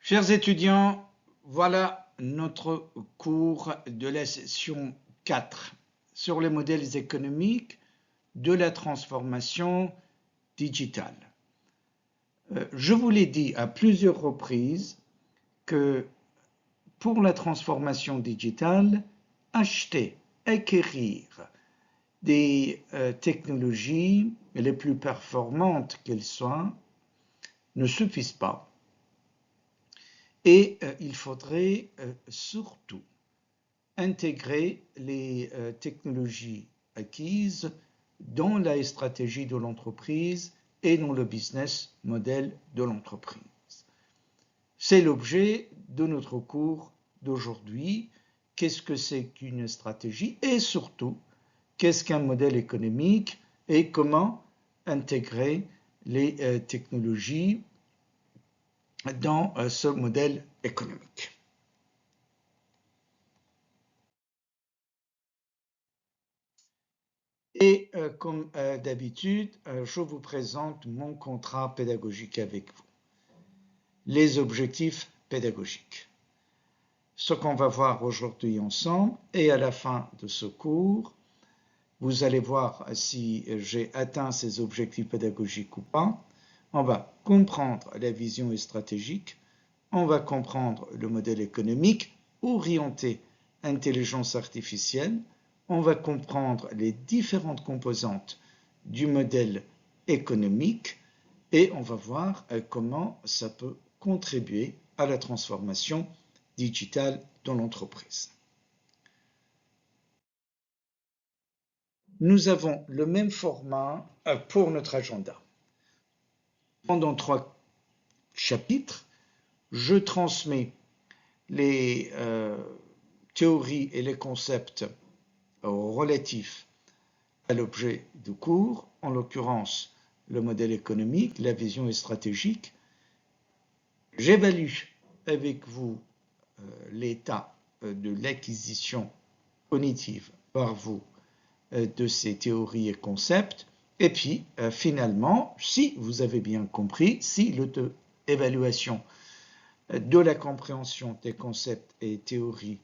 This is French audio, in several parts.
Chers étudiants, voilà notre cours de la session 4 sur les modèles économiques de la transformation digitale. Je vous l'ai dit à plusieurs reprises que pour la transformation digitale, acheter, acquérir des technologies les plus performantes qu'elles soient ne suffisent pas. Et il faudrait surtout intégrer les technologies acquises dans la stratégie de l'entreprise et dans le business model de l'entreprise. C'est l'objet de notre cours d'aujourd'hui. Qu'est-ce que c'est qu'une stratégie et surtout, qu'est-ce qu'un modèle économique et comment intégrer les technologies dans ce modèle économique. Et comme d'habitude, je vous présente mon contrat pédagogique avec vous. Les objectifs pédagogiques. Ce qu'on va voir aujourd'hui ensemble et à la fin de ce cours, vous allez voir si j'ai atteint ces objectifs pédagogiques ou pas. On va comprendre la vision stratégique, on va comprendre le modèle économique orienté intelligence artificielle, on va comprendre les différentes composantes du modèle économique et on va voir comment ça peut contribuer à la transformation digitale dans l'entreprise. Nous avons le même format pour notre agenda. Pendant 3 chapitres, je transmets les théories et les concepts relatifs à l'objet du cours, en l'occurrence le modèle économique, la vision stratégique. J'évalue avec vous l'état de l'acquisition cognitive par vous de ces théories et concepts. Et puis, finalement, si vous avez bien compris, si l'évaluation de la compréhension des concepts et théories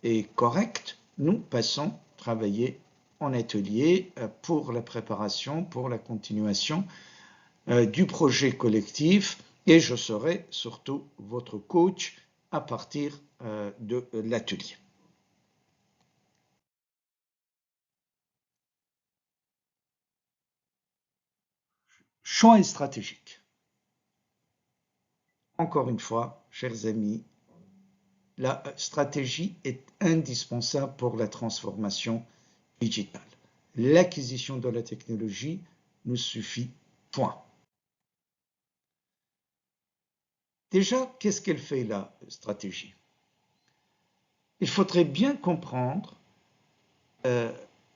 est correcte, nous passons travailler en atelier pour la préparation, pour la continuation du projet collectif et je serai surtout votre coach à partir de l'atelier. Choix stratégique. Encore une fois, chers amis, la stratégie est indispensable pour la transformation digitale. L'acquisition de la technologie nous suffit, point. Déjà, qu'est-ce qu'elle fait la stratégie? Il faudrait bien comprendre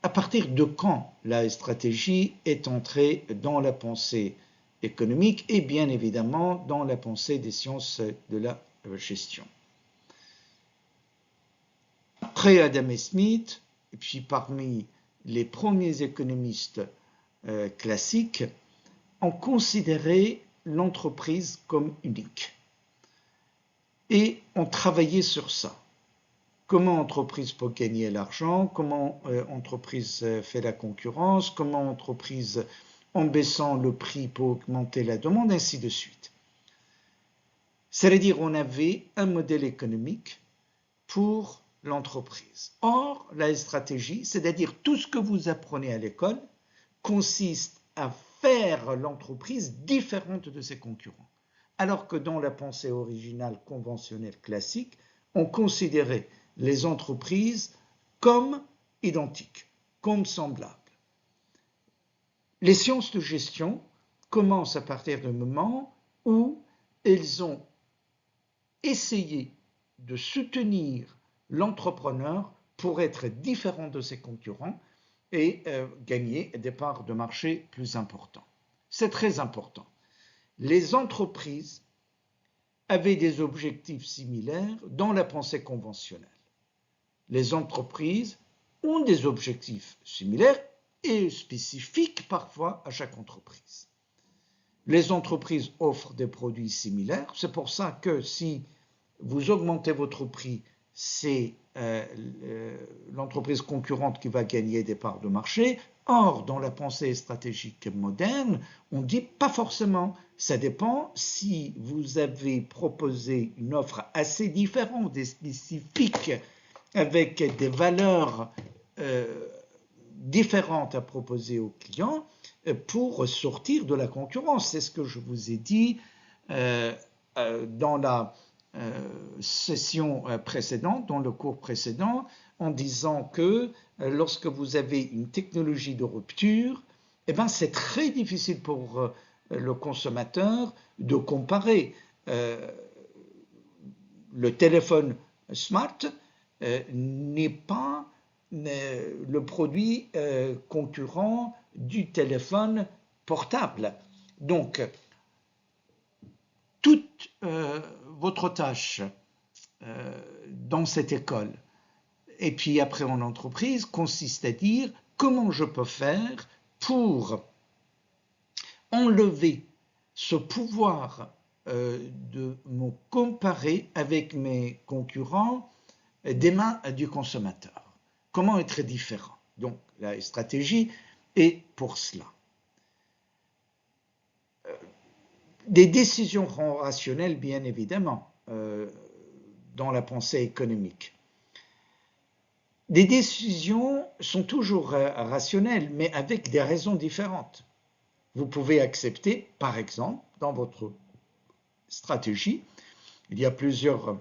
à partir de quand la stratégie est entrée dans la pensée économique et bien évidemment dans la pensée des sciences de la gestion. Après Adam Smith, et puis parmi les premiers économistes classiques, ont considéré l'entreprise comme unique et ont travaillé sur ça. Comment entreprise peut gagner l'argent, comment entreprise fait la concurrence, comment entreprise en baissant le prix peut augmenter la demande, ainsi de suite. C'est-à-dire on avait un modèle économique pour l'entreprise. Or, la stratégie, c'est-à-dire tout ce que vous apprenez à l'école, consiste à faire l'entreprise différente de ses concurrents. Alors que dans la pensée originale conventionnelle classique, on considérait les entreprises comme identiques, comme semblables. Les sciences de gestion commencent à partir du moment où elles ont essayé de soutenir l'entrepreneur pour être différent de ses concurrents et gagner des parts de marché plus importantes. C'est très important. Les entreprises avaient des objectifs similaires dans la pensée conventionnelle. Les entreprises ont des objectifs similaires et spécifiques parfois à chaque entreprise. les entreprises offrent des produits similaires. C'est pour ça que si vous augmentez votre prix, c'est l'entreprise concurrente qui va gagner des parts de marché. Or, dans la pensée stratégique moderne, on dit pas forcément. Ça dépend si vous avez proposé une offre assez différente et spécifique avec des valeurs différentes à proposer aux clients pour sortir de la concurrence. C'est ce que je vous ai dit dans la session précédente, dans le cours précédent, en disant que lorsque vous avez une technologie de rupture, eh ben, c'est très difficile pour le consommateur de comparer. Le téléphone smart n'est pas le produit concurrent du téléphone portable. Donc, toute votre tâche dans cette école et puis après en entreprise consiste à dire comment je peux faire pour enlever ce pouvoir de me comparer avec mes concurrents des mains du consommateur. Comment être différent? Donc la stratégie est pour cela. Des décisions rationnelles, bien évidemment, dans la pensée économique. Des décisions sont toujours rationnelles, mais avec des raisons différentes. Vous pouvez accepter, par exemple, dans votre stratégie, il y a plusieurs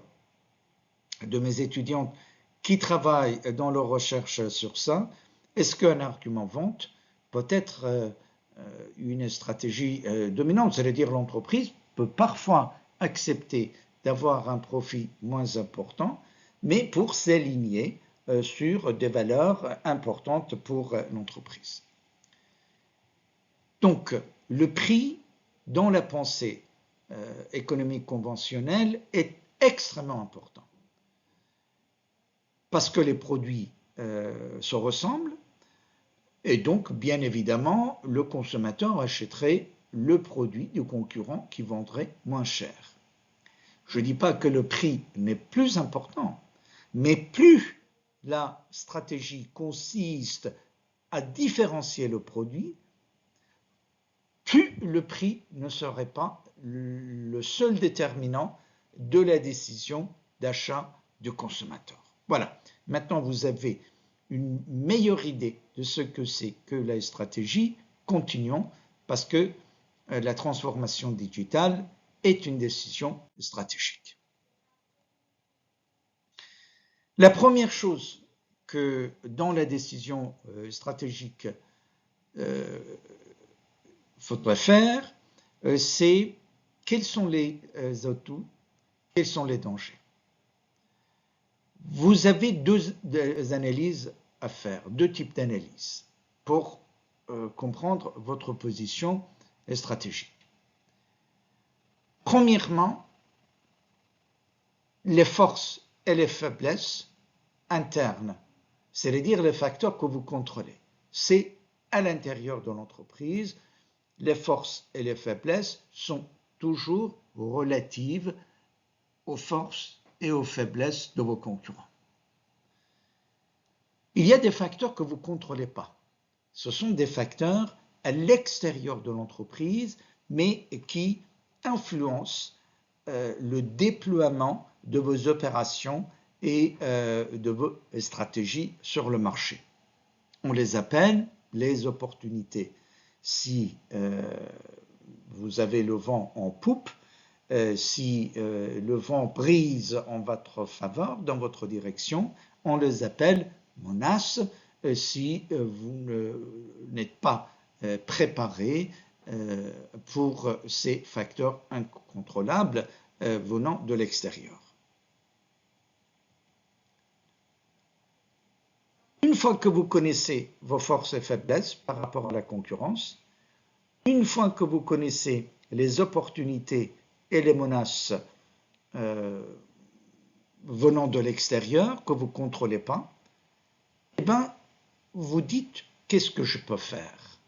de mes étudiants qui travaillent dans leur recherche sur ça. Est-ce qu'un argument vente peut être une stratégie dominante? C'est-à-dire l'entreprise peut parfois accepter d'avoir un profit moins important, mais pour s'aligner sur des valeurs importantes pour l'entreprise. Donc, le prix dans la pensée économique conventionnelle est extrêmement important parce que les produits se ressemblent et donc, bien évidemment, le consommateur achèterait le produit du concurrent qui vendrait moins cher. Je ne dis pas que le prix n'est plus important, mais plus la stratégie consiste à différencier le produit, plus le prix ne serait pas le seul déterminant de la décision d'achat du consommateur. Voilà, maintenant vous avez une meilleure idée de ce que c'est que la stratégie. Continuons, parce que la transformation digitale est une décision stratégique. La première chose que dans la décision stratégique faudrait faire, c'est quels sont les atouts, quels sont les dangers. Vous avez deux analyses à faire, deux types d'analyses pour comprendre votre position stratégique. Premièrement, les forces et les faiblesses internes, c'est-à-dire les facteurs que vous contrôlez. C'est à l'intérieur de l'entreprise. Les forces et les faiblesses sont toujours relatives aux forces et aux faiblesses de vos concurrents. Il y a des facteurs que vous ne contrôlez pas. Ce sont des facteurs à l'extérieur de l'entreprise, mais qui influencent le déploiement de vos opérations et de vos stratégies sur le marché. On les appelle les opportunités. Si vous avez le vent en poupe, si le vent brise en votre faveur, dans votre direction, on les appelle menaces. Si vous n'êtes pas préparé pour ces facteurs incontrôlables venant de l'extérieur. Une fois que vous connaissez vos forces et faiblesses par rapport à la concurrence, une fois que vous connaissez les opportunités et les menaces venant de l'extérieur que vous ne contrôlez pas, eh bien, vous dites qu'est-ce que je peux faire?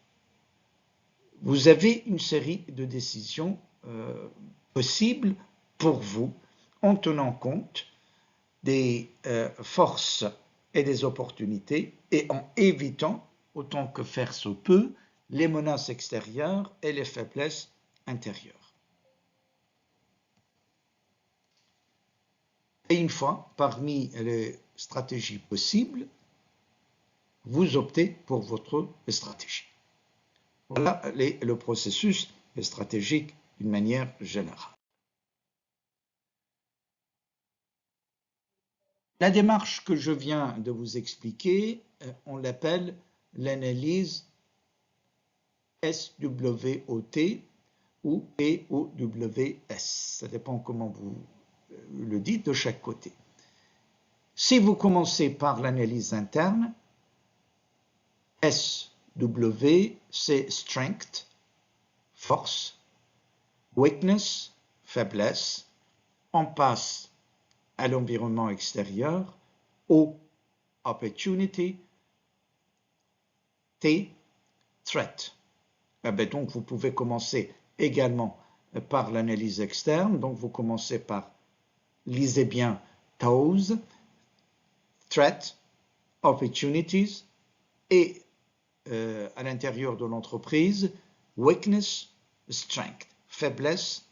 vous avez une série de décisions possibles pour vous en tenant compte des forces et des opportunités et en évitant, autant que faire se peut, les menaces extérieures et les faiblesses intérieures. Et une fois, parmi les stratégies possibles, vous optez pour votre stratégie. Voilà le processus stratégique d'une manière générale. La démarche que je viens de vous expliquer, on l'appelle l'analyse SWOT ou POWS. Ça dépend comment vous le dites de chaque côté. Si vous commencez par l'analyse interne, SW, c'est strength, force, weakness, faiblesse. On passe à l'environnement extérieur, O, opportunity, T, threat. Donc vous pouvez commencer également par l'analyse externe. Donc vous commencez par, lisez bien, TOWS, threat, opportunities, et à l'intérieur de l'entreprise, weakness, strength, faiblesse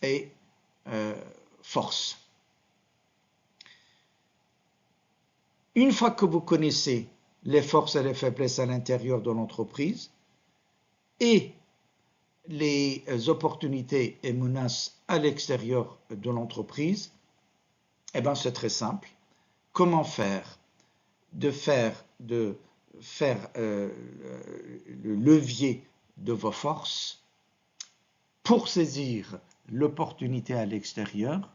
et force. Une fois que vous connaissez les forces et les faiblesses à l'intérieur de l'entreprise et les opportunités et menaces à l'extérieur de l'entreprise, eh bien c'est très simple. Comment faire? De faire le levier de vos forces pour saisir l'opportunité à l'extérieur,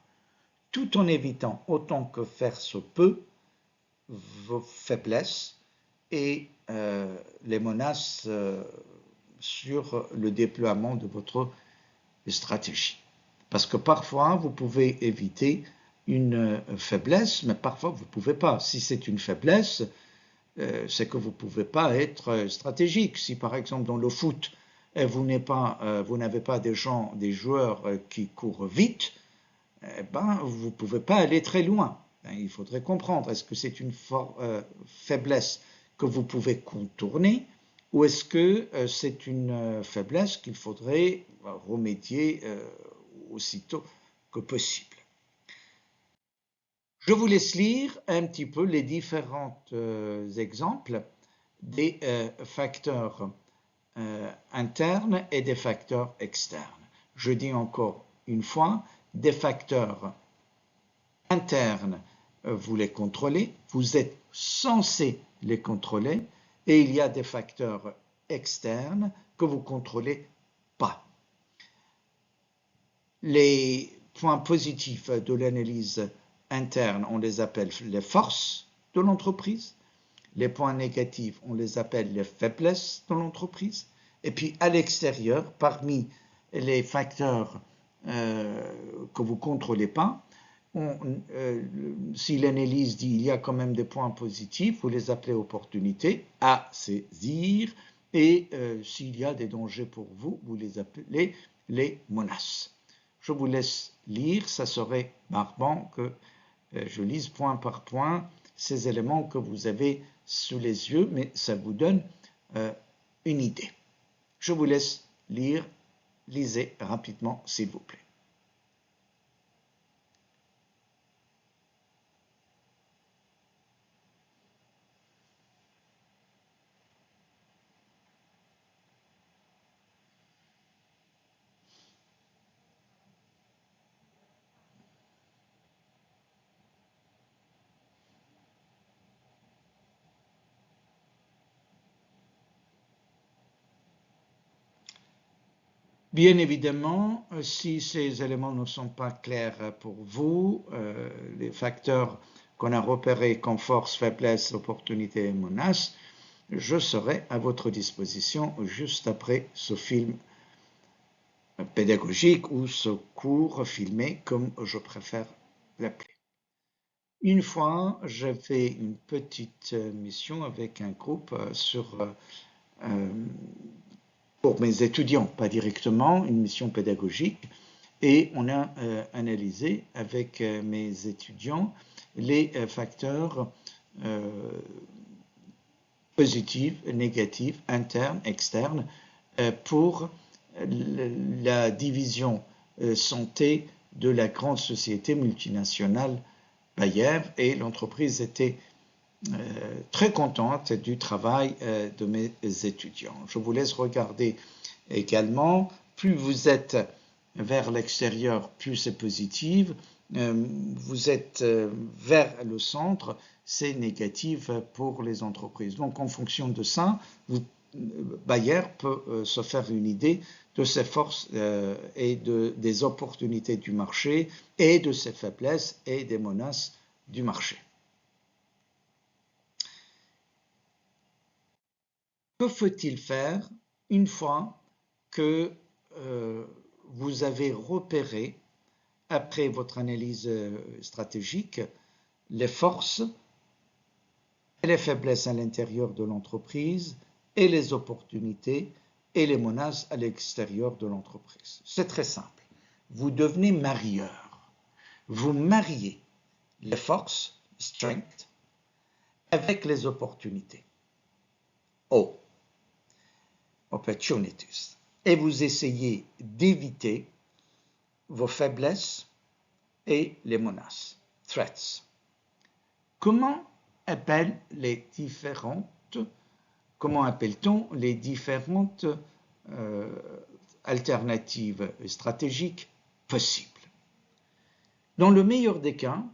tout en évitant autant que faire se peut vos faiblesses et les menaces sur le déploiement de votre stratégie. Parce que parfois, vous pouvez éviter une faiblesse, mais parfois, vous ne pouvez pas. Si c'est une faiblesse, c'est que vous ne pouvez pas être stratégique. Si, par exemple, dans le foot, vous n'avez pas des joueurs qui courent vite, vous ne pouvez pas aller très loin. Il faudrait comprendre, est-ce que c'est une faiblesse que vous pouvez contourner ou est-ce que c'est une faiblesse qu'il faudrait remédier aussitôt que possible? Je vous laisse lire un petit peu les différents exemples des facteurs internes et des facteurs externes. Je dis encore une fois, des facteurs internes, vous les contrôlez, vous êtes censé les contrôler, et il y a des facteurs externes que vous ne contrôlez pas. Les points positifs de l'analyse interne, on les appelle les forces de l'entreprise. Les points négatifs, on les appelle les faiblesses de l'entreprise. Et puis à l'extérieur, parmi les facteurs que vous ne contrôlez pas, si l'analyse dit il y a quand même des points positifs, vous les appelez opportunités à saisir, et s'il y a des dangers pour vous, vous les appelez les menaces. Je vous laisse lire, ça serait barbant que je lise point par point ces éléments que vous avez sous les yeux, mais ça vous donne une idée. Je vous laisse lire, lisez rapidement s'il vous plaît. Bien évidemment, si ces éléments ne sont pas clairs pour vous, les facteurs qu'on a repérés comme force, faiblesse, opportunité et menace, je serai à votre disposition juste après ce film pédagogique ou ce cours filmé, comme je préfère l'appeler. Une fois, j'ai fait une petite mission avec un groupe sur pour mes étudiants, pas directement, une mission pédagogique. Et on a analysé avec mes étudiants les facteurs positifs, négatifs, internes, externes, pour la division santé de la grande société multinationale Bayer, et l'entreprise était très contente du travail de mes étudiants. Je vous laisse regarder également, plus vous êtes vers l'extérieur, plus c'est positif, vous êtes vers le centre, c'est négatif pour les entreprises. Donc en fonction de ça, Bayer peut se faire une idée de ses forces et des opportunités du marché, et de ses faiblesses et des menaces du marché. Que faut-il faire une fois que vous avez repéré, après votre analyse stratégique, les forces et les faiblesses à l'intérieur de l'entreprise, et les opportunités et les menaces à l'extérieur de l'entreprise? C'est très simple. Vous devenez marieur. Vous mariez les forces, strength, avec les opportunités. Opportunities. Et vous essayez d'éviter vos faiblesses et les menaces, threats. Comment appelle-t-on les différentes alternatives stratégiques possibles? Dans le meilleur des cas,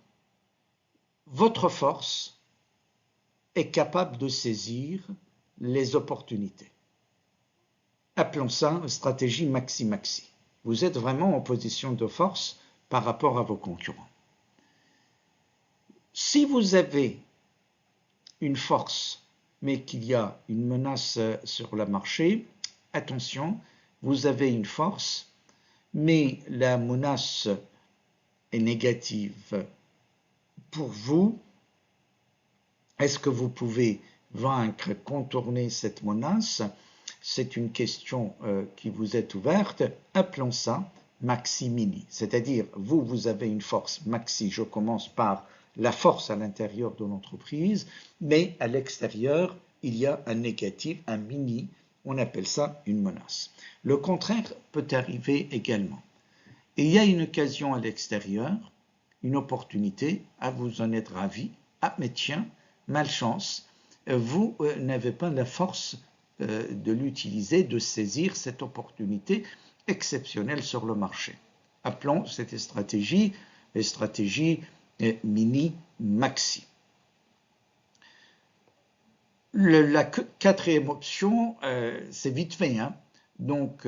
votre force est capable de saisir les opportunités. Appelons ça stratégie maxi-maxi. Vous êtes vraiment en position de force par rapport à vos concurrents. Si vous avez une force, mais qu'il y a une menace sur le marché, attention, vous avez une force, mais la menace est négative pour vous. Est-ce que vous pouvez vaincre, contourner cette menace? C'est une question qui vous est ouverte. Appelons ça maxi-mini. C'est-à-dire, vous avez une force maxi. Je commence par la force à l'intérieur de l'entreprise, mais à l'extérieur, il y a un négatif, un mini. On appelle ça une menace. Le contraire peut arriver également. Et il y a une occasion à l'extérieur, une opportunité, vous en êtes ravi. Ah, mais tiens, malchance, vous n'avez pas la force de l'utiliser, de saisir cette opportunité exceptionnelle sur le marché. Appelons cette stratégie les stratégies mini-maxi. La quatrième option, c'est vite fait. Donc,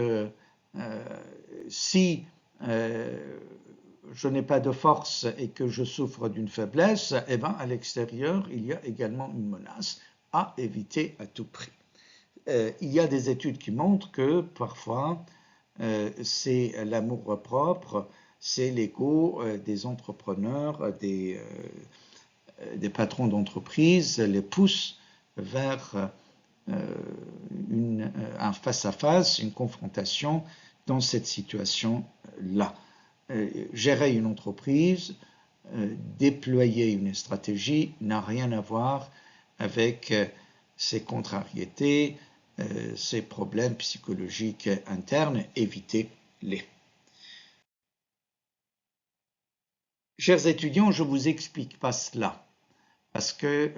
si je n'ai pas de force et que je souffre d'une faiblesse, eh bien, à l'extérieur, il y a également une menace à éviter à tout prix. Il y a des études qui montrent que parfois, c'est l'amour-propre, c'est l'ego des entrepreneurs, des patrons d'entreprise, les pousse vers un face-à-face, une confrontation dans cette situation-là. Gérer une entreprise, déployer une stratégie n'a rien à voir avec ces contrariétés, ces problèmes psychologiques internes, évitez-les. Chers étudiants, je ne vous explique pas cela parce que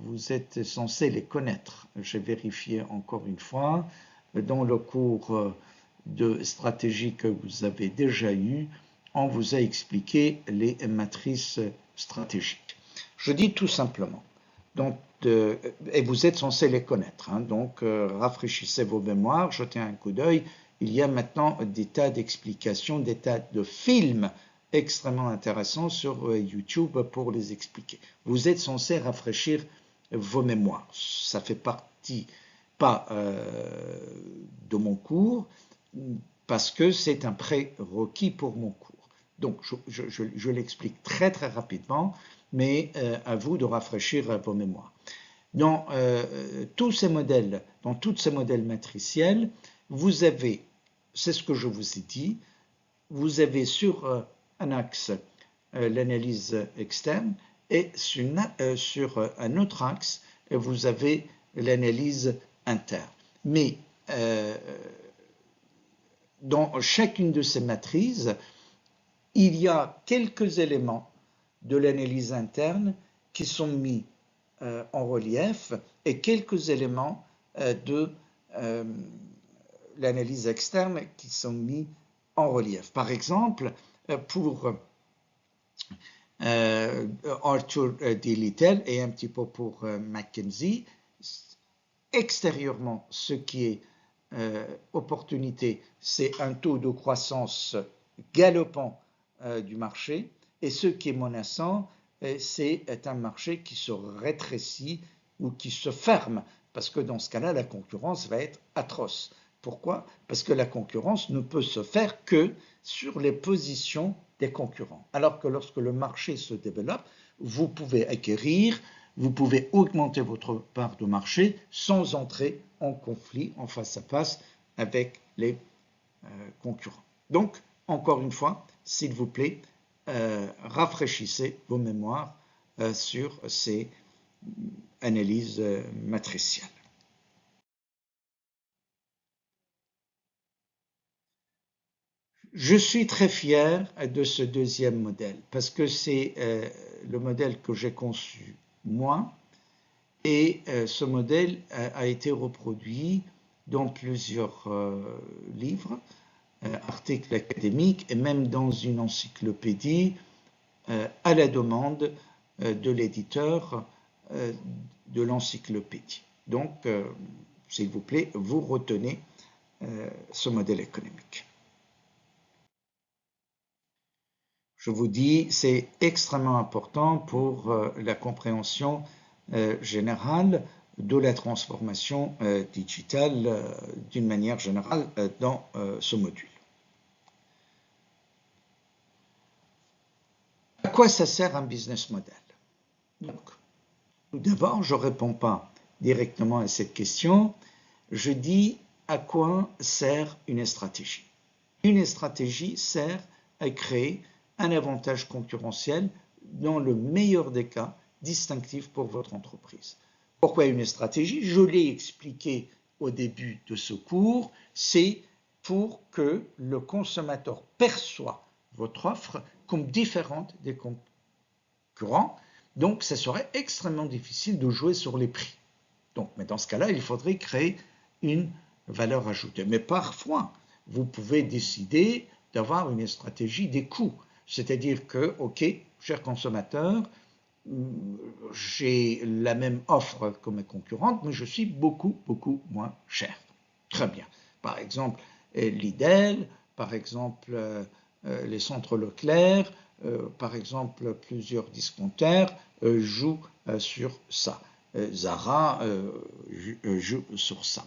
vous êtes censés les connaître. J'ai vérifié encore une fois, dans le cours de stratégie que vous avez déjà eu, on vous a expliqué les matrices stratégiques. Je dis tout simplement, donc, et vous êtes censés les connaître, donc rafraîchissez vos mémoires, jetez un coup d'œil. Il y a maintenant des tas d'explications, des tas de films extrêmement intéressants sur YouTube pour les expliquer. Vous êtes censés rafraîchir vos mémoires. Ça fait partie pas de mon cours, parce que c'est un prérequis pour mon cours. Donc, je l'explique très très rapidement, mais à vous de rafraîchir vos mémoires. Dans tous ces modèles, dans tous ces modèles matriciels, vous avez, c'est ce que je vous ai dit, vous avez sur un axe l'analyse externe et sur un autre axe, vous avez l'analyse interne. Mais dans chacune de ces matrices, il y a quelques éléments de l'analyse interne qui sont mis en relief et quelques éléments de l'analyse externe qui sont mis en relief. Par exemple, pour Arthur D. Little et un petit peu pour McKinsey, extérieurement, ce qui est opportunité, c'est un taux de croissance galopant du marché, et ce qui est menaçant, c'est un marché qui se rétrécit ou qui se ferme, parce que dans ce cas-là, la concurrence va être atroce. Pourquoi? Parce que la concurrence ne peut se faire que sur les positions des concurrents. Alors que lorsque le marché se développe, vous pouvez acquérir, vous pouvez augmenter votre part de marché sans entrer en conflit, en face à face avec les concurrents. Donc, encore une fois, s'il vous plaît, rafraîchissez vos mémoires sur ces analyses matricielles. Je suis très fier de ce deuxième modèle parce que c'est le modèle que j'ai conçu moi et ce modèle a été reproduit dans plusieurs livres, articles académiques et même dans une encyclopédie à la demande de l'éditeur de l'encyclopédie. Donc, s'il vous plaît, vous retenez ce modèle économique. Je vous dis, c'est extrêmement important pour la compréhension générale de la transformation digitale d'une manière générale dans ce module. À quoi ça sert un business model? Donc, tout d'abord, je ne réponds pas directement à cette question. Je dis à quoi sert une stratégie. Une stratégie sert à créer un avantage concurrentiel, dans le meilleur des cas, distinctif pour votre entreprise. Pourquoi une stratégie? Je l'ai expliqué au début de ce cours, c'est pour que le consommateur perçoit votre offre comme différente des concurrents, donc ça serait extrêmement difficile de jouer sur les prix. Donc, mais dans ce cas-là, il faudrait créer une valeur ajoutée. Mais parfois, vous pouvez décider d'avoir une stratégie des coûts. C'est-à-dire que, OK, cher consommateur, j'ai la même offre que mes concurrentes, mais je suis beaucoup, beaucoup moins cher. Très bien. Par exemple, Lidl, par exemple, les centres Leclerc, par exemple, plusieurs discounters jouent sur ça. Zara joue sur ça.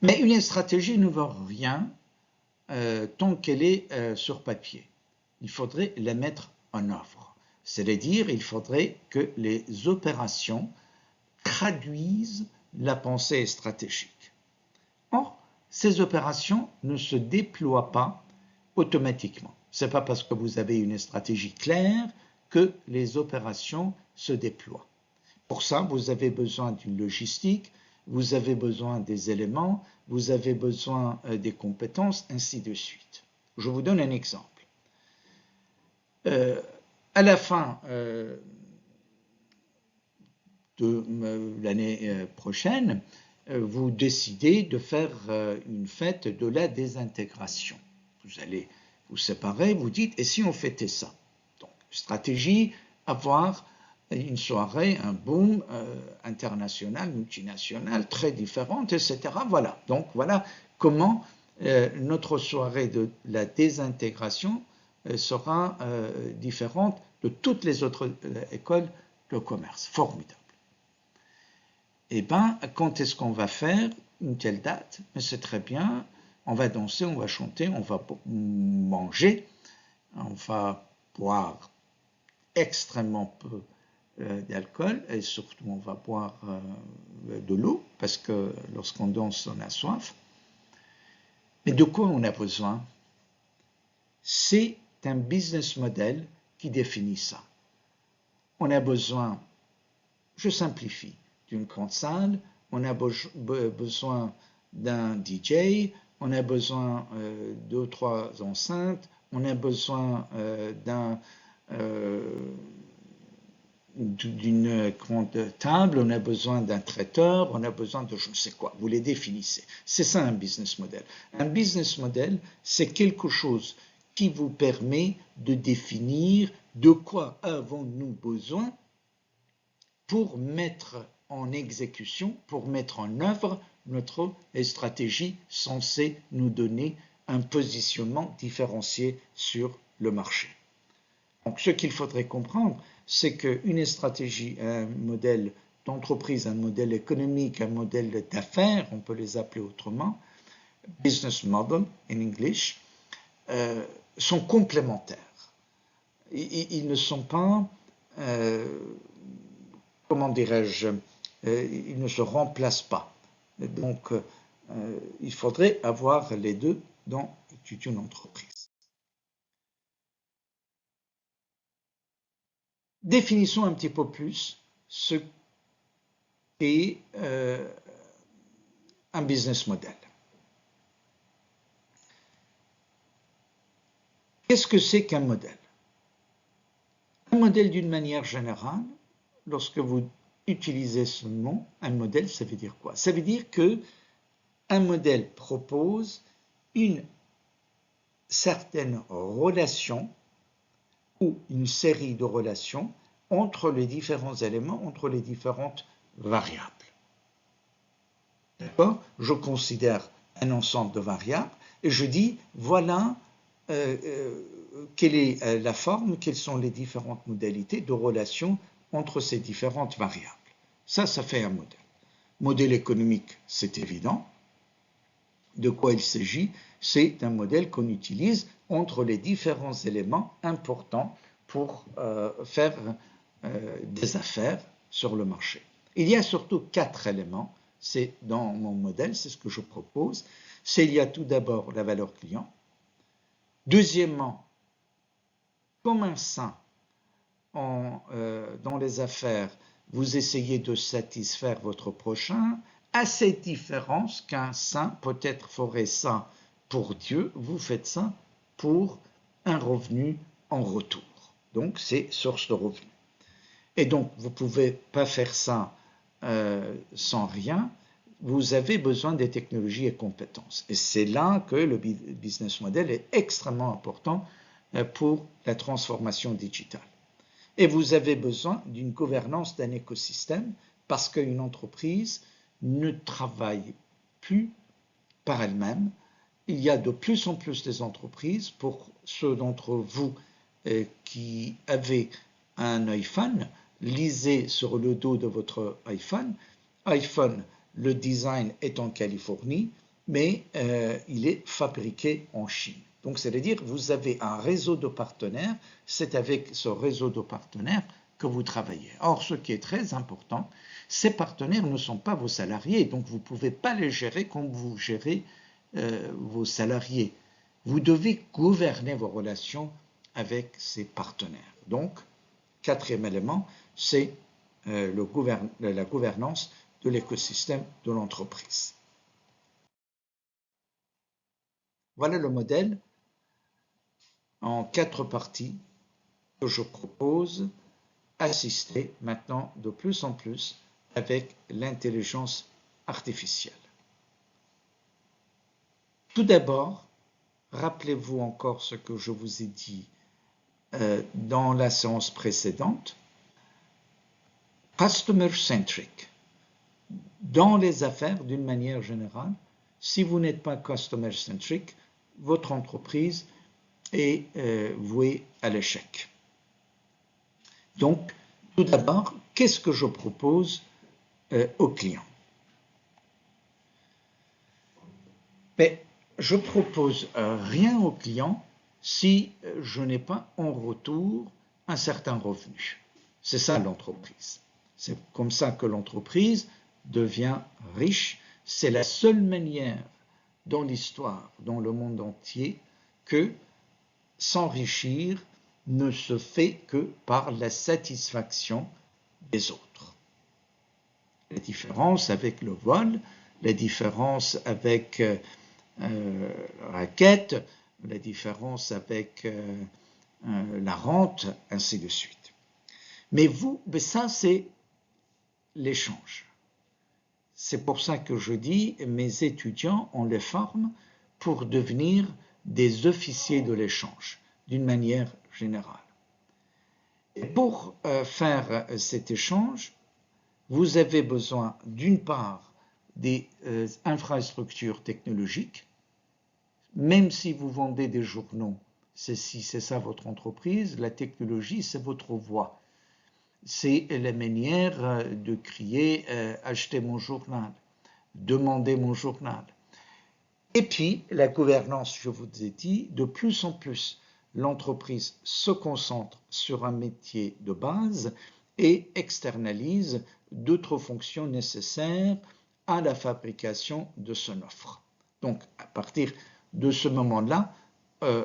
Mais une stratégie ne vaut rien tant qu'elle est sur papier. Il faudrait la mettre en œuvre. C'est-à-dire, il faudrait que les opérations traduisent la pensée stratégique. Or, ces opérations ne se déploient pas automatiquement. Ce n'est pas parce que vous avez une stratégie claire que les opérations se déploient. Pour ça, vous avez besoin d'une logistique, vous avez besoin des éléments, vous avez besoin des compétences, ainsi de suite. Je vous donne un exemple. À la fin de l'année prochaine, vous décidez de faire une fête de la désintégration. Vous allez vous séparer, vous dites, et si on fêtait ça? Donc, stratégie, avoir une soirée, un boom international, multinational, très différente, etc. Voilà. Donc, voilà comment notre soirée de la désintégration sera différente de toutes les autres écoles de commerce. Formidable. Eh bien, quand est-ce qu'on va faire une telle date? Mais c'est très bien, on va danser, on va chanter, on va manger, on va boire extrêmement peu d'alcool et surtout on va boire de l'eau, parce que lorsqu'on danse, on a soif. Mais de quoi on a besoin? C'est un business model qui définit ça. On a besoin, je simplifie, d'une grande salle, on a besoin d'un DJ, on a besoin de 2 ou 3 enceintes, on a besoin d'une grande table, on a besoin d'un traiteur, on a besoin de je ne sais quoi. Vous les définissez. C'est ça un business model. Un business model, c'est quelque chose qui vous permet de définir de quoi avons-nous besoin pour mettre en exécution, pour mettre en œuvre notre stratégie censée nous donner un positionnement différencié sur le marché. Donc, ce qu'il faudrait comprendre, c'est qu'une stratégie, un modèle d'entreprise, un modèle économique, un modèle d'affaires, on peut les appeler autrement, business model in English, sont complémentaires. Ils ne sont pas, comment dirais-je, ils ne se remplacent pas. Donc, il faudrait avoir les deux dans une entreprise. Définissons un petit peu plus ce qu'est un business model. Qu'est-ce que c'est qu'un modèle? Un modèle, d'une manière générale, lorsque vous utilisez ce mot, un modèle, ça veut dire quoi? Ça veut dire que un modèle propose une certaine relation ou une série de relations entre les différents éléments, entre les différentes variables. D'accord? Je considère un ensemble de variables et je dis, voilà quelle est la forme, quelles sont les différentes modalités de relation entre ces différentes variables. Ça fait un modèle. Modèle économique, c'est évident. De quoi il s'agit? C'est un modèle qu'on utilise entre les différents éléments importants pour faire des affaires sur le marché. Il y a surtout 4 éléments. C'est dans mon modèle, c'est ce que je propose. Il y a tout d'abord la valeur client. Deuxièmement, comme un saint, dans les affaires, vous essayez de satisfaire votre prochain, à cette différence qu'un saint peut-être ferait ça pour Dieu, vous faites ça pour un revenu en retour. Donc, c'est source de revenus. Et donc, vous ne pouvez pas faire ça sans rien. Vous avez besoin des technologies et compétences. Et c'est là que le business model est extrêmement important pour la transformation digitale. Et vous avez besoin d'une gouvernance d'un écosystème parce qu'une entreprise ne travaille plus par elle-même. Il y a de plus en plus des entreprises, pour ceux d'entre vous qui avez un iPhone, lisez sur le dos de votre iPhone, le design est en Californie, mais il est fabriqué en Chine. Donc, c'est-à-dire, vous avez un réseau de partenaires, c'est avec ce réseau de partenaires que vous travaillez. Or, ce qui est très important, ces partenaires ne sont pas vos salariés, donc vous ne pouvez pas les gérer comme vous gérez vos salariés. Vous devez gouverner vos relations avec ces partenaires. Donc, 4e élément, c'est la gouvernance de l'écosystème de l'entreprise. Voilà le modèle en 4 parties que je propose, assisté maintenant de plus en plus avec l'intelligence artificielle. Tout d'abord, rappelez-vous encore ce que je vous ai dit dans la séance précédente. Customer-centric. Dans les affaires, d'une manière générale, si vous n'êtes pas customer-centric, votre entreprise est vouée à l'échec. Donc, tout d'abord, qu'est-ce que je propose aux clients? Mais je propose rien aux clients si je n'ai pas en retour un certain revenu. C'est ça l'entreprise. C'est comme ça que l'entreprise devient riche. C'est la seule manière dans l'histoire, dans le monde entier, que s'enrichir ne se fait que par la satisfaction des autres. La différence avec le vol, la différence avec la raquette, la différence avec la rente, ainsi de suite. Mais ça c'est l'échange. C'est pour ça que je dis, mes étudiants, on les forme pour devenir des officiers de l'échange, d'une manière générale. Et pour faire cet échange, vous avez besoin d'une part des infrastructures technologiques. Même si vous vendez des journaux, c'est ça votre entreprise, la technologie c'est votre voix. C'est la manière de crier achetez mon journal, demandez mon journal. Et puis la gouvernance, je vous ai dit, de plus en plus, l'entreprise se concentre sur un métier de base et externalise d'autres fonctions nécessaires à la fabrication de son offre. Donc, à partir de ce moment-là,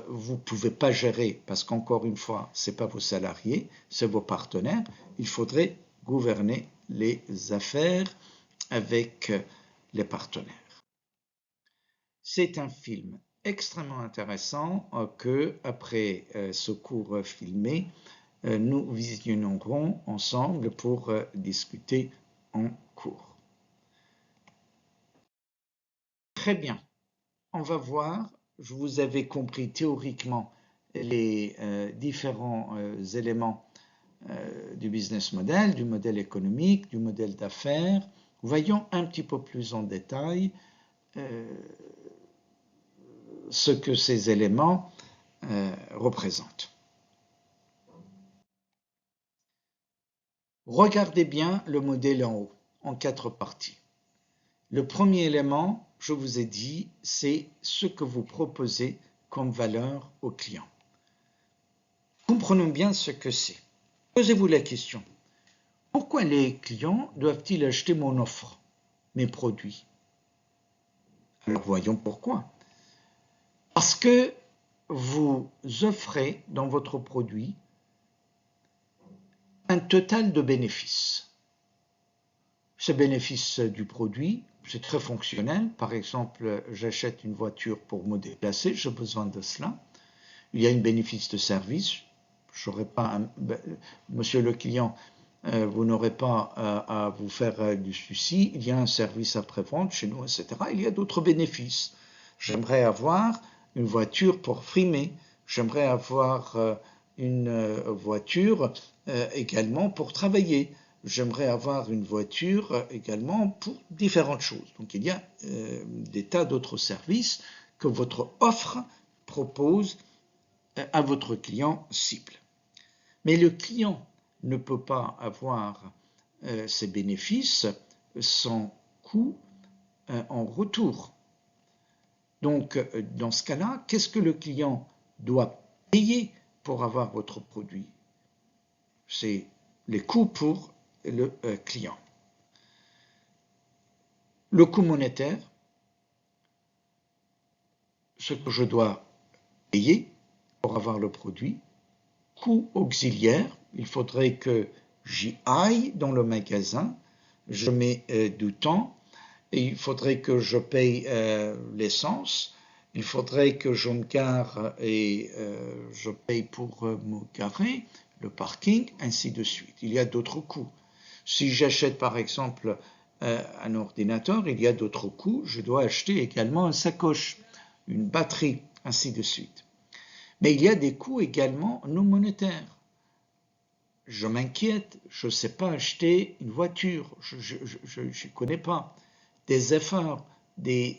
vous ne pouvez pas gérer, parce qu'encore une fois, ce n'est pas vos salariés, c'est vos partenaires. Il faudrait gouverner les affaires avec les partenaires. C'est un film extrêmement intéressant que, après ce cours filmé, nous visionnerons ensemble pour discuter en cours. Très bien. On va voir, je vous avais compris théoriquement les différents éléments du business model, du modèle économique, du modèle d'affaires. Voyons un petit peu plus en détail ce que ces éléments représentent. Regardez bien le modèle en haut, en 4 parties. Le premier élément, je vous ai dit, c'est ce que vous proposez comme valeur au client. Comprenons bien ce que c'est. Posez-vous la question. Pourquoi les clients doivent-ils acheter mon offre, mes produits? Alors voyons pourquoi. Parce que vous offrez dans votre produit un total de bénéfices. Ce bénéfice du produit, c'est très fonctionnel. Par exemple, j'achète une voiture pour me déplacer, j'ai besoin de cela. Il y a un bénéfice de service. J'aurais pas monsieur le client, vous n'aurez pas à vous faire du souci. Il y a un service après-vente chez nous, etc. Il y a d'autres bénéfices. J'aimerais avoir une voiture pour frimer. J'aimerais avoir une voiture également pour travailler. J'aimerais avoir une voiture également pour différentes choses. Donc il y a des tas d'autres services que votre offre propose à votre client cible. Mais le client ne peut pas avoir ces bénéfices sans coût en retour. Donc dans ce cas-là, qu'est-ce que le client doit payer pour avoir votre produit? C'est les coûts pour le client. Le coût monétaire, ce que je dois payer pour avoir le produit. Coût auxiliaire, il faudrait que j'y aille dans le magasin, je mets du temps, et il faudrait que je paye l'essence, il faudrait que je me gare et je paye pour me garer, le parking, ainsi de suite. Il y a d'autres coûts. Si j'achète par exemple un ordinateur, il y a d'autres coûts. Je dois acheter également une sacoche, une batterie, ainsi de suite. Mais il y a des coûts également non monétaires. Je m'inquiète, je ne sais pas acheter une voiture, je ne connais pas. Des efforts, des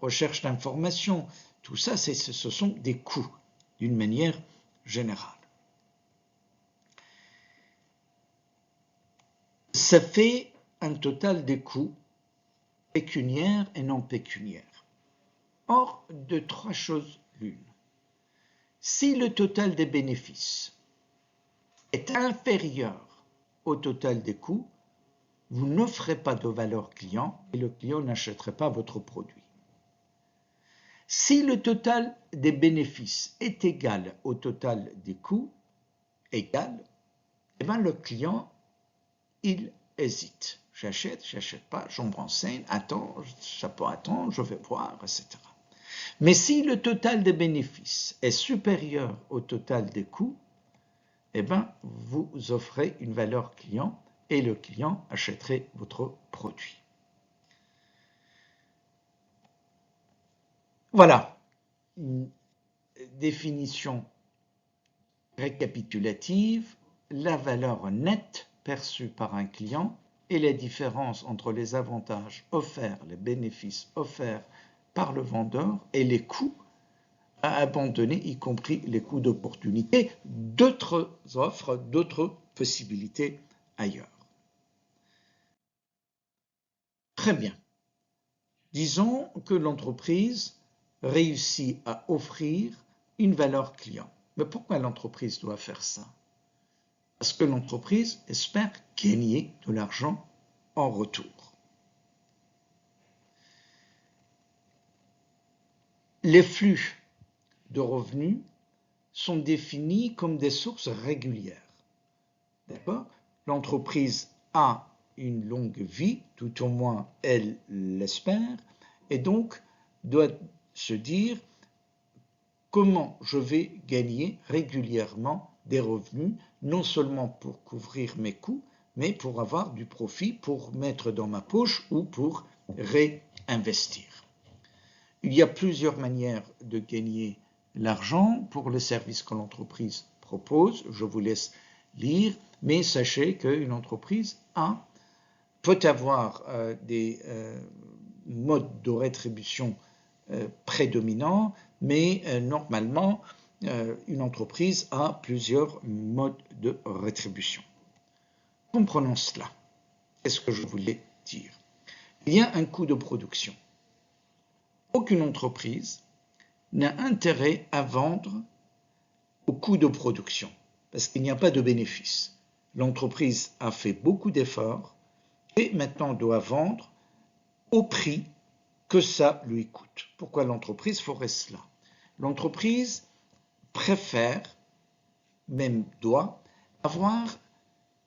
recherches d'informations, tout ça, ce sont des coûts d'une manière générale. Ça fait un total des coûts pécuniaires et non pécuniaires. Or, de 3 choses l'une. Si le total des bénéfices est inférieur au total des coûts, vous n'offrez pas de valeur client et le client n'achèterait pas votre produit. Si le total des bénéfices est égal au total des coûts, eh bien le client, il hésite. J'achète pas, je me renseigne, attends, ça peut attendre, je vais voir, etc. Mais si le total des bénéfices est supérieur au total des coûts, eh bien, vous offrez une valeur client et le client achèterait votre produit. Voilà, une définition récapitulative, la valeur nette perçue par un client et la différence entre les avantages offerts, les bénéfices offerts par le vendeur et les coûts à abandonner, y compris les coûts d'opportunité, d'autres offres, d'autres possibilités ailleurs. Très bien. Disons que l'entreprise réussit à offrir une valeur client. Mais pourquoi l'entreprise doit faire ça? Parce que l'entreprise espère gagner de l'argent en retour. Les flux de revenus sont définis comme des sources régulières. D'accord? L'entreprise a une longue vie, tout au moins elle l'espère, et donc doit se dire comment je vais gagner régulièrement des revenus, non seulement pour couvrir mes coûts, mais pour avoir du profit, pour mettre dans ma poche ou pour réinvestir. Il y a plusieurs manières de gagner l'argent pour le service que l'entreprise propose. Je vous laisse lire, mais sachez qu'une entreprise peut avoir des modes de rétribution prédominants, mais normalement, une entreprise a plusieurs modes de rétribution. Comprenons cela. Qu'est-ce que je voulais dire? Il y a un coût de production. Aucune entreprise n'a intérêt à vendre au coût de production, parce qu'il n'y a pas de bénéfice. L'entreprise a fait beaucoup d'efforts et maintenant doit vendre au prix que ça lui coûte. Pourquoi l'entreprise ferait cela? L'entreprise préfère, même doit, avoir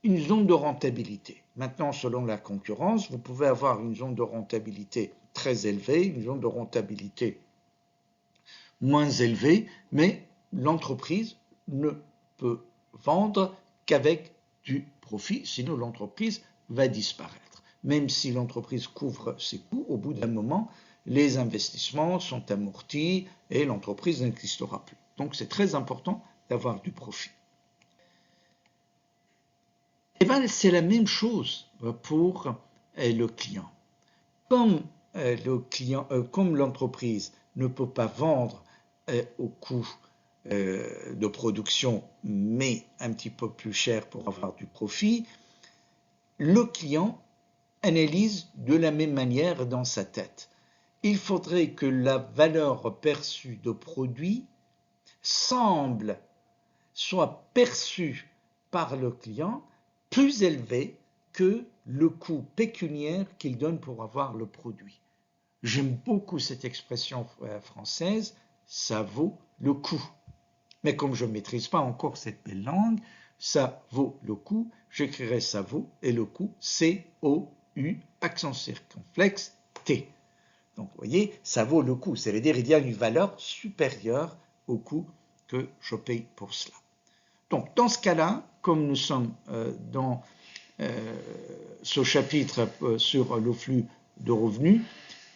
une zone de rentabilité. Maintenant, selon la concurrence, vous pouvez avoir une zone de rentabilité très élevée, une zone de rentabilité moins élevée, mais l'entreprise ne peut vendre qu'avec du profit, sinon l'entreprise va disparaître. Même si l'entreprise couvre ses coûts, au bout d'un moment, les investissements sont amortis et l'entreprise n'existera plus. Donc c'est très important d'avoir du profit. Et bien c'est la même chose pour le client. Comme l'entreprise ne peut pas vendre au coût de production, mais un petit peu plus cher pour avoir du profit, le client analyse de la même manière dans sa tête. Il faudrait que la valeur perçue de produit soit perçue par le client plus élevée que le coût pécuniaire qu'il donne pour avoir le produit. J'aime beaucoup cette expression française, ça vaut le coup. Mais comme je ne maîtrise pas encore cette belle langue, ça vaut le coup, j'écrirai ça vaut et le coup, C-O-U, accent circonflexe, T. Donc vous voyez, ça vaut le coup, c'est-à-dire il y a une valeur supérieure au coût que je paye pour cela. Donc dans ce cas-là, comme nous sommes dans ce chapitre sur le flux de revenus,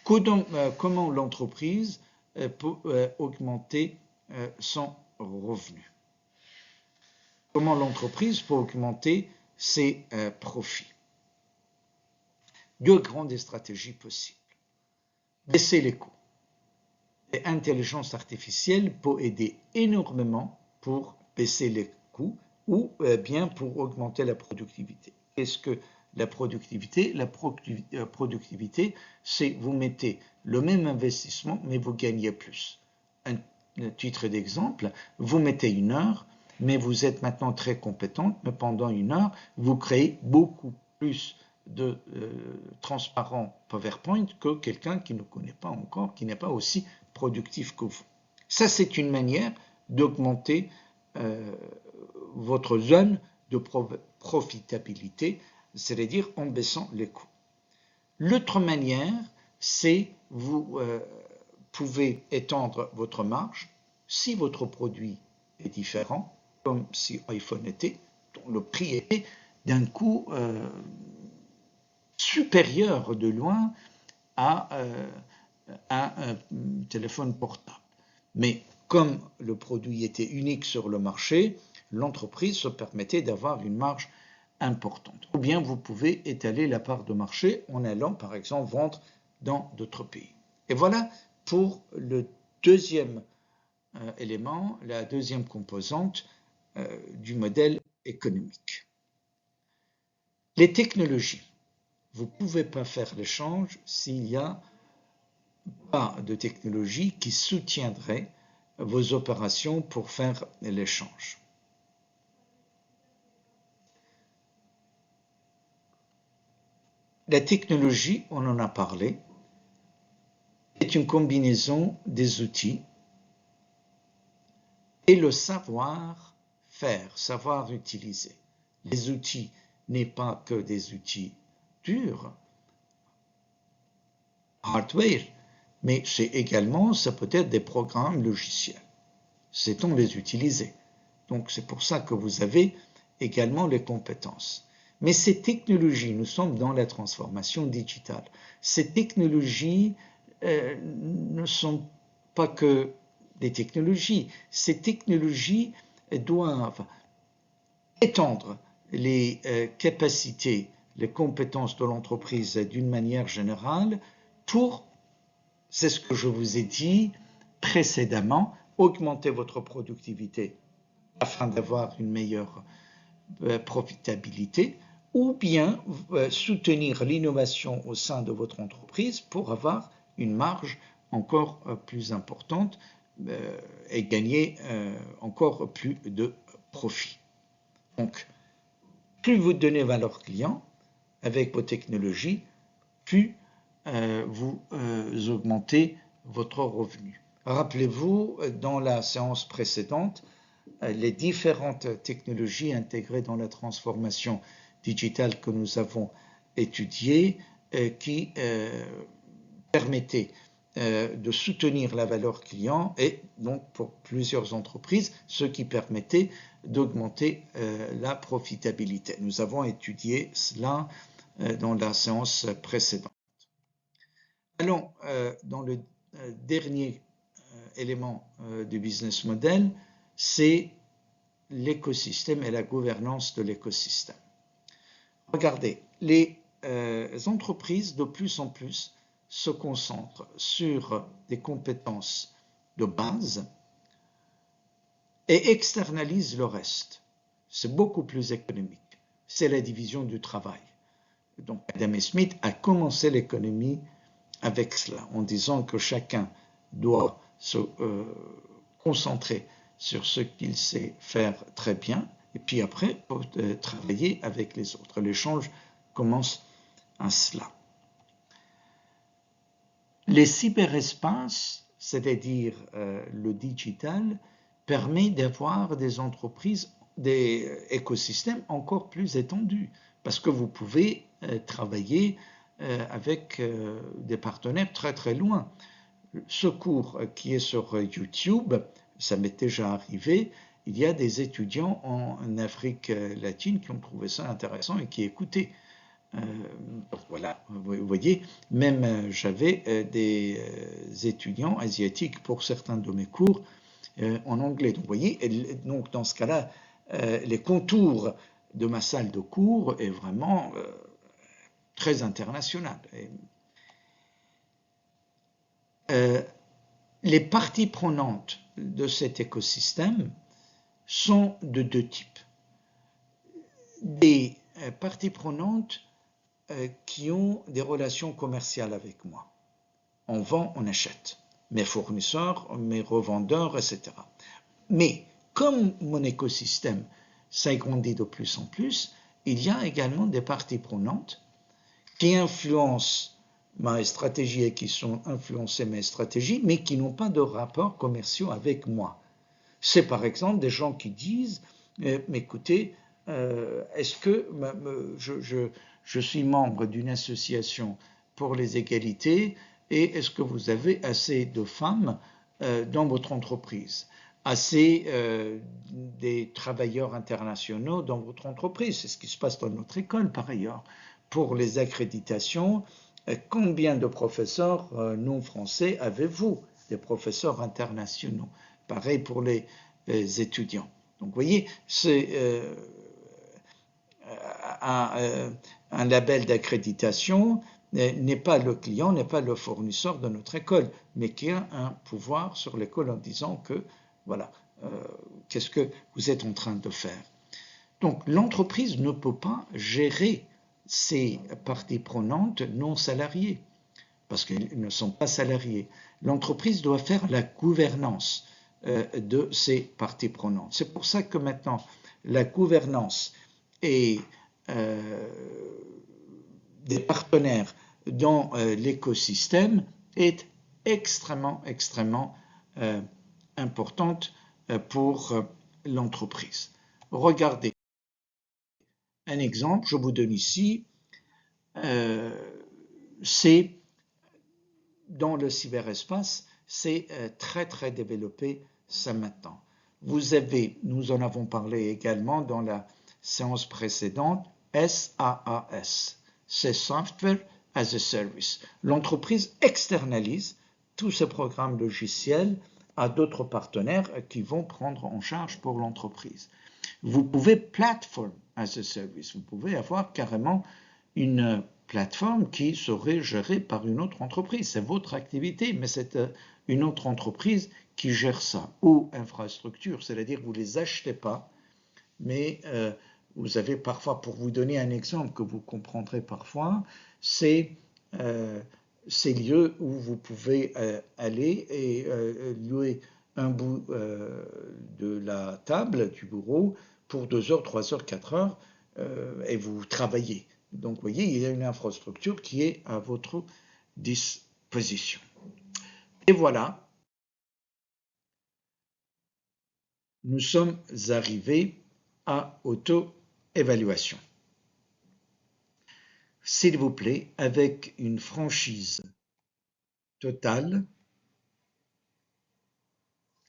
comment l'entreprise peut augmenter son revenu? Comment l'entreprise peut augmenter ses profits? Deux grandes stratégies possibles. Baisser les coûts. L'intelligence artificielle peut aider énormément pour baisser les coûts ou bien pour augmenter la productivité. Qu'est-ce que la productivité? La productivité, c'est vous mettez le même investissement, mais vous gagnez plus. Un titre d'exemple, vous mettez 1 heure, mais vous êtes maintenant très compétente, mais pendant 1 heure, vous créez beaucoup plus transparent PowerPoint que quelqu'un qui ne connaît pas encore, qui n'est pas aussi productif que vous. Ça, c'est une manière d'augmenter votre zone de profitabilité, c'est-à-dire en baissant les coûts. L'autre manière, c'est vous pouvez étendre votre marge si votre produit est différent, comme si iPhone était, dont le prix était d'un coup supérieur de loin à un téléphone portable. Mais comme le produit était unique sur le marché, l'entreprise se permettait d'avoir une marge importante. Ou bien vous pouvez étaler la part de marché en allant, par exemple, vendre dans d'autres pays. Et voilà pour le deuxième élément, la deuxième composante du modèle économique. Les technologies. Vous ne pouvez pas faire l'échange s'il n'y a pas de technologie qui soutiendrait vos opérations pour faire l'échange. La technologie, on en a parlé, est une combinaison des outils et le savoir-faire, savoir utiliser. Les outils n'est pas que des outils durs, hardware, mais c'est également, ça peut être des programmes logiciels. Sait-on les utiliser? Donc c'est pour ça que vous avez également les compétences. Mais ces technologies, nous sommes dans la transformation digitale, ces technologies ne sont pas que des technologies. Ces technologies doivent étendre les capacités, les compétences de l'entreprise d'une manière générale pour, c'est ce que je vous ai dit précédemment, augmenter votre productivité afin d'avoir une meilleure profitabilité, ou bien soutenir l'innovation au sein de votre entreprise pour avoir une marge encore plus importante et gagner encore plus de profit. Donc, plus vous donnez valeur client avec vos technologies, plus vous augmentez votre revenu. Rappelez-vous, dans la séance précédente, les différentes technologies intégrées dans la transformation digitale que nous avons étudiées qui permettaient de soutenir la valeur client et donc pour plusieurs entreprises, ce qui permettait d'augmenter la profitabilité. Nous avons étudié cela dans la séance précédente. Allons dans le dernier élément du business model, c'est l'écosystème et la gouvernance de l'écosystème. Regardez, les entreprises de plus en plus se concentrent sur des compétences de base et externalisent le reste. C'est beaucoup plus économique. C'est la division du travail. Donc Adam Smith a commencé l'économie avec cela, en disant que chacun doit se concentrer sur ce qu'il sait faire très bien, et puis après, travailler avec les autres. L'échange commence à cela. Les cyberespaces, c'est-à-dire le digital, permet d'avoir des entreprises, des écosystèmes encore plus étendus, parce que vous pouvez travailler avec des partenaires très très loin. Ce cours qui est sur YouTube, ça m'est déjà arrivé, il y a des étudiants en Afrique latine qui ont trouvé ça intéressant et qui écoutaient. Voilà, vous voyez, même j'avais des étudiants asiatiques pour certains de mes cours en anglais. Donc, vous voyez, donc dans ce cas-là, les contours de ma salle de cours est vraiment très international. Les parties prenantes de cet écosystème sont de deux types. Des parties prenantes qui ont des relations commerciales avec moi. On vend, on achète. Mes fournisseurs, mes revendeurs, etc. Mais comme mon écosystème s'agrandit de plus en plus, il y a également des parties prenantes qui influencent ma stratégie et qui sont influencés mes stratégies, mais qui n'ont pas de rapports commerciaux avec moi. C'est par exemple des gens qui disent, écoutez, est-ce que je suis membre d'une association pour les égalités et est-ce que vous avez assez de femmes dans votre entreprise, assez des travailleurs internationaux dans votre entreprise? C'est ce qui se passe dans notre école par ailleurs. Pour les accréditations, combien de professeurs non français avez-vous? Des professeurs internationaux. Pareil pour les étudiants. Donc, vous voyez, c'est un label d'accréditation n'est pas le client, n'est pas le fournisseur de notre école, mais qui a un pouvoir sur l'école en disant que, voilà, qu'est-ce que vous êtes en train de faire? Donc, l'entreprise ne peut pas gérer ces parties prenantes non salariées, parce qu'ils ne sont pas salariés. L'entreprise doit faire la gouvernance de ces parties prenantes. C'est pour ça que maintenant, la gouvernance et des partenaires dans l'écosystème est extrêmement importante pour l'entreprise. Regardez un exemple, je vous donne ici, c'est dans le cyberespace, c'est très développé ça maintenant. Nous en avons parlé également dans la séance précédente, SaaS, c'est Software as a Service. L'entreprise externalise tous ces programmes logiciels à d'autres partenaires qui vont prendre en charge pour l'entreprise. Vous pouvez Platform as a Service, vous pouvez avoir carrément une plateforme qui serait gérée par une autre entreprise. C'est votre activité, mais c'est une autre entreprise qui gère ça. Ou infrastructure, c'est-à-dire vous ne les achetez pas, mais vous avez parfois, pour vous donner un exemple que vous comprendrez parfois, c'est ces lieux où vous pouvez aller et louer un bout de la table, du bureau, pour 2 heures, 3 heures, 4 heures, et vous travaillez. Donc, vous voyez, il y a une infrastructure qui est à votre disposition. Et voilà, nous sommes arrivés à auto-évaluation. S'il vous plaît, avec une franchise totale,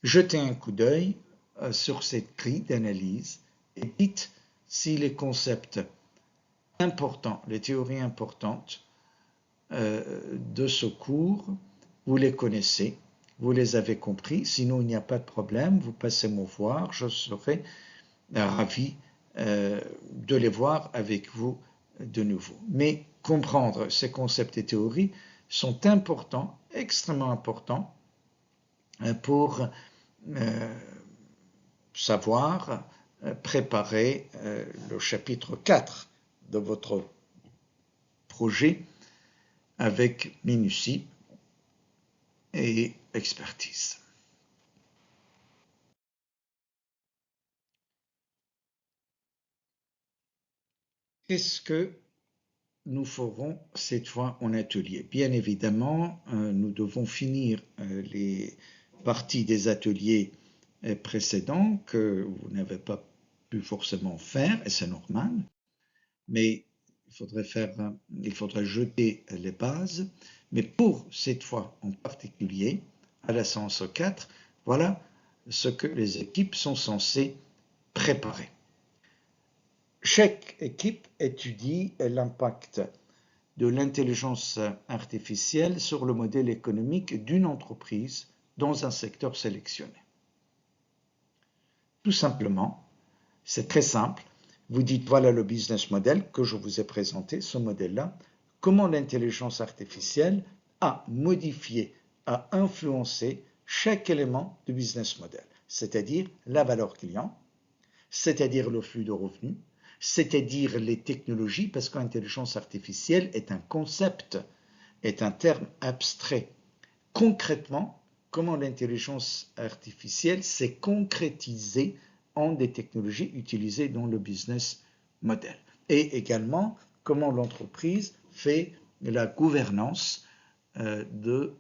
jetez un coup d'œil sur cette grille d'analyse et dites si les concepts importants, les théories importantes de ce cours, vous les connaissez, vous les avez compris, sinon il n'y a pas de problème, vous passez me voir, je serai ravi de les voir avec vous de nouveau. Mais comprendre ces concepts et théories sont importants, extrêmement importants, pour savoir préparer le chapitre 4 de votre projet avec minutie et expertise. Qu'est-ce que nous ferons cette fois en atelier? Bien évidemment, nous devons finir les parties des ateliers précédents que vous n'avez pas pu forcément faire, et c'est normal, mais il faudrait jeter les bases. Mais pour cette fois en particulier, à la séance 4, voilà ce que les équipes sont censées préparer. Chaque équipe étudie l'impact de l'intelligence artificielle sur le modèle économique d'une entreprise dans un secteur sélectionné. Tout simplement, c'est très simple. Vous dites, voilà le business model que je vous ai présenté, ce modèle-là, comment l'intelligence artificielle a modifié, a influencé chaque élément du business model, c'est-à-dire la valeur client, c'est-à-dire le flux de revenus, c'est-à-dire les technologies, parce que l'intelligence artificielle est un concept, est un terme abstrait. Concrètement, comment l'intelligence artificielle s'est concrétisée en des technologies utilisées dans le business model. Et également, comment l'entreprise fait la gouvernance de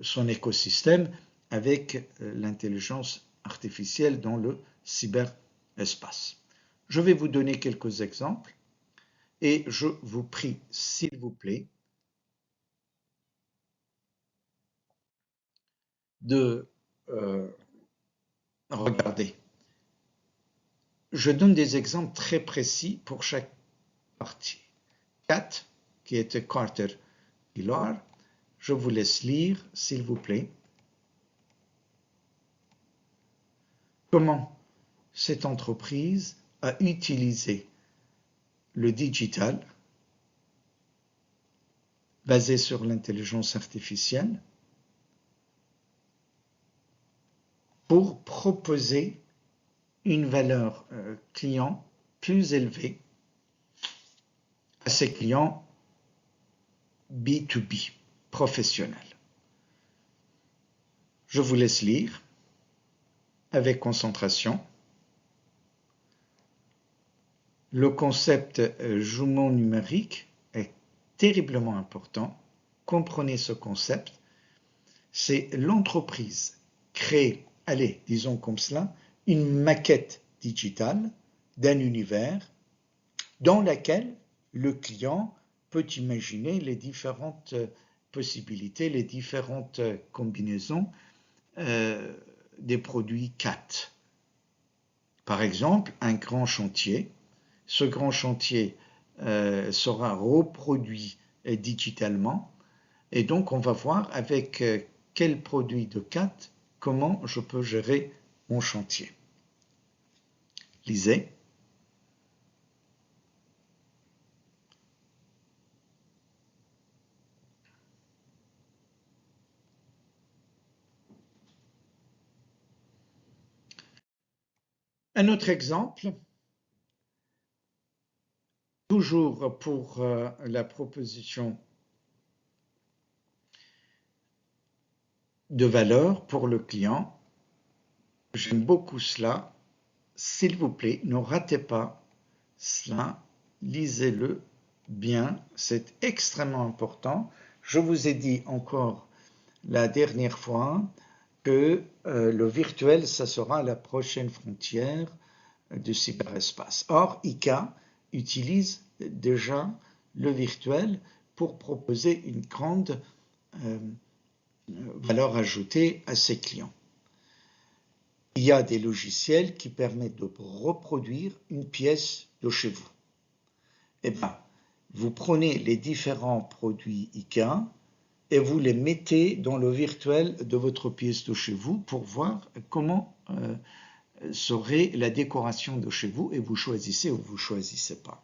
son écosystème avec l'intelligence artificielle dans le cyberespace. Je vais vous donner quelques exemples et je vous prie, s'il vous plaît, de regarder. Je donne des exemples très précis pour chaque partie. Cat, qui était Carter Pillar, je vous laisse lire, s'il vous plaît. Comment cette entreprise a utilisé le digital basé sur l'intelligence artificielle pour proposer une valeur client plus élevée à ses clients B2B, professionnels. Je vous laisse lire avec concentration. Le concept jumeau numérique est terriblement important. Comprenez ce concept. C'est l'entreprise crée, allez, disons comme cela, une maquette digitale d'un univers dans laquelle le client peut imaginer les différentes possibilités, les différentes combinaisons des produits CAT. Par exemple, un grand chantier. Ce grand chantier sera reproduit digitalement et donc on va voir avec quel produit de CAT, comment je peux gérer mon chantier. Lisez. Un autre exemple, toujours pour la proposition de valeur pour le client. J'aime beaucoup cela. S'il vous plaît, ne ratez pas cela. Lisez-le bien. C'est extrêmement important. Je vous ai dit encore la dernière fois que le virtuel, ça sera la prochaine frontière du cyberespace. Or, ICA utilise déjà le virtuel pour proposer une grande valeur ajoutée à ses clients. Il y a des logiciels qui permettent de reproduire une pièce de chez vous. Eh bien, vous prenez les différents produits IKEA et vous les mettez dans le virtuel de votre pièce de chez vous pour voir comment serait la décoration de chez vous et vous choisissez ou vous ne choisissez pas.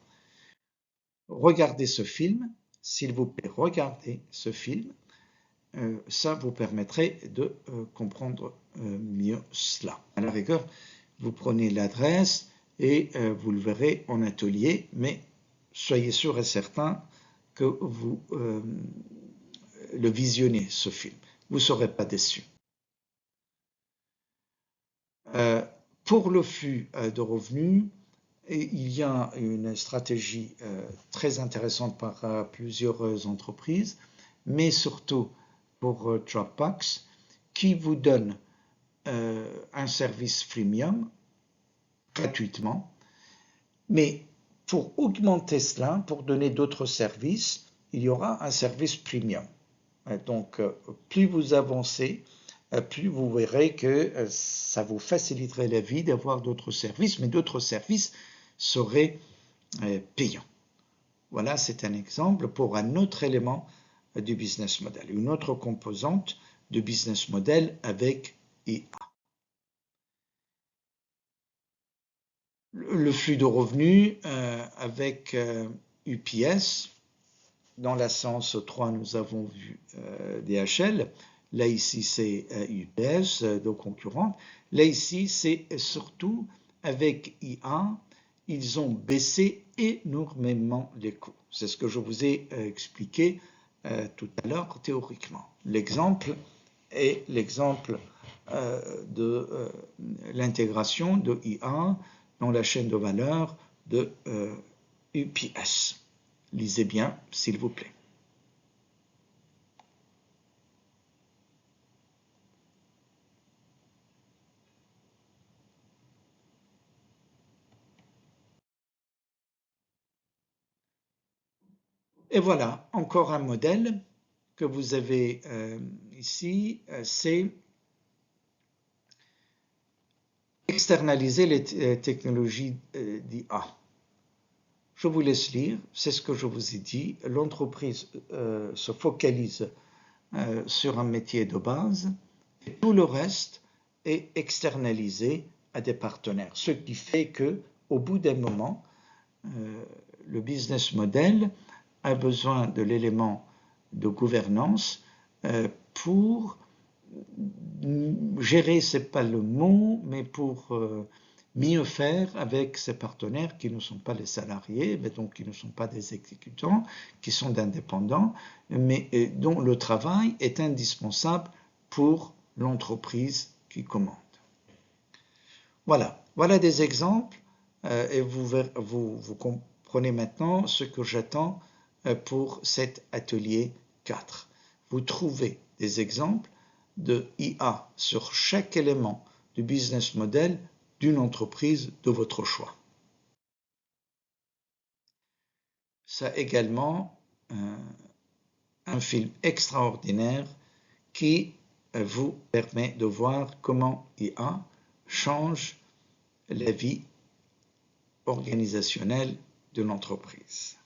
Regardez ce film, s'il vous plaît, regardez ce film. Ça vous permettrait de comprendre mieux cela. À la rigueur, vous prenez l'adresse et vous le verrez en atelier, mais soyez sûr et certain que vous le visionnez, ce film. Vous ne serez pas déçu. Pour le flux de revenus, il y a une stratégie très intéressante par plusieurs entreprises, mais surtout pour Dropbox, qui vous donne un service freemium gratuitement, mais pour augmenter cela, pour donner d'autres services, il y aura un service premium. Donc, plus vous avancez, plus vous verrez que ça vous faciliterait la vie d'avoir d'autres services, mais d'autres services seraient payants. Voilà, c'est un exemple pour un autre élément du business model, une autre composante du business model avec IA. Le flux de revenus avec UPS, dans la séance 3, nous avons vu DHL. Là, ici, c'est UPS, de concurrents. Là, ici, c'est surtout avec IA, ils ont baissé énormément les coûts. C'est ce que je vous ai expliqué tout à l'heure théoriquement. L'exemple est l'exemple de l'intégration de IA dans la chaîne de valeur de UPS. Lisez bien, s'il vous plaît. Et voilà, encore un modèle que vous avez ici, c'est externaliser les technologies d'IA. Je vous laisse lire, c'est ce que je vous ai dit. L'entreprise se focalise sur un métier de base et tout le reste est externalisé à des partenaires. Ce qui fait que, au bout d'un moment, le business model a besoin de l'élément de gouvernance pour gérer, c'est pas le mot, mais pour mieux faire avec ses partenaires qui ne sont pas les salariés, mais donc qui ne sont pas des exécutants, qui sont d'indépendants, mais dont le travail est indispensable pour l'entreprise qui commande. Voilà, voilà des exemples et vous comprenez maintenant ce que j'attends pour cet atelier 4. Vous trouvez des exemples de IA sur chaque élément du business model d'une entreprise de votre choix. Ça également un film extraordinaire qui vous permet de voir comment IA change la vie organisationnelle de l'entreprise.